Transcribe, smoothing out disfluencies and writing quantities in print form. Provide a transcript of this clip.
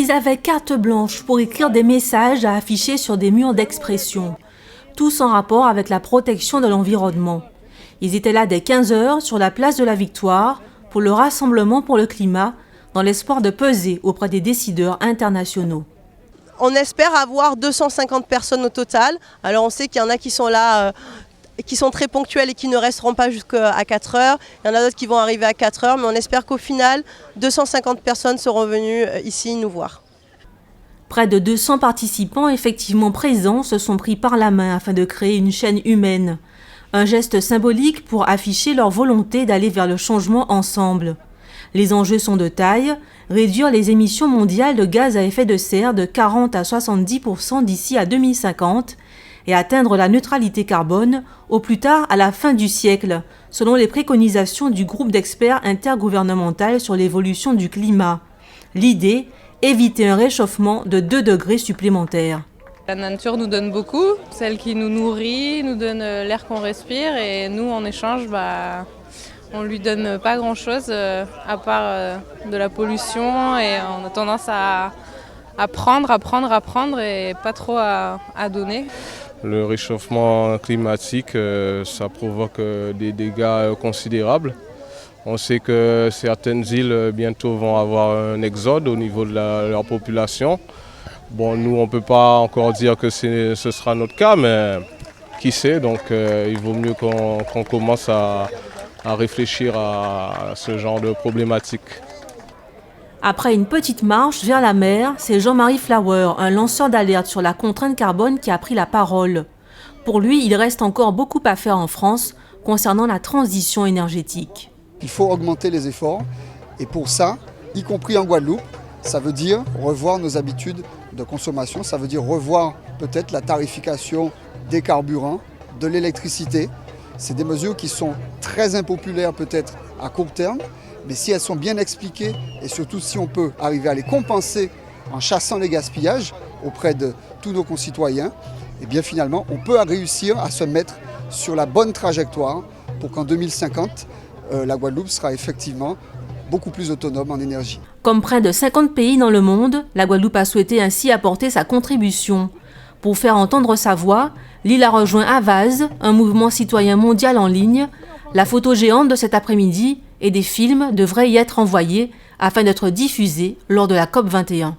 Ils avaient carte blanche pour écrire des messages à afficher sur des murs d'expression, tous en rapport avec la protection de l'environnement. Ils étaient là dès 15 h sur la place de la Victoire pour le Rassemblement pour le climat, dans l'espoir de peser auprès des décideurs internationaux. On espère avoir 250 personnes au total. Alors on sait qu'il y en a qui sont là, qui sont très ponctuels et qui ne resteront pas jusqu'à 4 heures. Il y en a d'autres qui vont arriver à 4 heures, mais on espère qu'au final, 250 personnes seront venues ici nous voir. Près de 200 participants effectivement présents se sont pris par la main afin de créer une chaîne humaine. Un geste symbolique pour afficher leur volonté d'aller vers le changement ensemble. Les enjeux sont de taille, réduire les émissions mondiales de gaz à effet de serre de 40 à 70% d'ici à 2050 et atteindre la neutralité carbone au plus tard à la fin du siècle, selon les préconisations du groupe d'experts intergouvernemental sur l'évolution du climat. L'idée, éviter un réchauffement de 2 degrés supplémentaires. La nature nous donne beaucoup, celle qui nous nourrit, nous donne l'air qu'on respire et nous en échange, on lui donne pas grand-chose à part de la pollution et on a tendance à prendre et pas trop à donner. Le réchauffement climatique, ça provoque des dégâts considérables. On sait que certaines îles bientôt vont avoir un exode au niveau de leur population. Bon, nous, on ne peut pas encore dire que ce sera notre cas, mais qui sait, donc il vaut mieux qu'on commence à réfléchir à ce genre de problématique. Après une petite marche vers la mer, c'est Jean-Marie Flower, un lanceur d'alerte sur la contrainte carbone, qui a pris la parole. Pour lui, il reste encore beaucoup à faire en France concernant la transition énergétique. Il faut augmenter les efforts et pour ça, y compris en Guadeloupe, ça veut dire revoir nos habitudes de consommation, ça veut dire revoir peut-être la tarification des carburants, de l'électricité. C'est des mesures qui sont très impopulaires peut-être à court terme, mais si elles sont bien expliquées et surtout si on peut arriver à les compenser en chassant les gaspillages auprès de tous nos concitoyens, eh bien finalement on peut réussir à se mettre sur la bonne trajectoire pour qu'en 2050, la Guadeloupe sera effectivement beaucoup plus autonome en énergie. Comme près de 50 pays dans le monde, la Guadeloupe a souhaité ainsi apporter sa contribution. Pour faire entendre sa voix, l'île a rejoint Avaz, un mouvement citoyen mondial en ligne. La photo géante de cet après-midi et des films devraient y être envoyés afin d'être diffusés lors de la COP 21.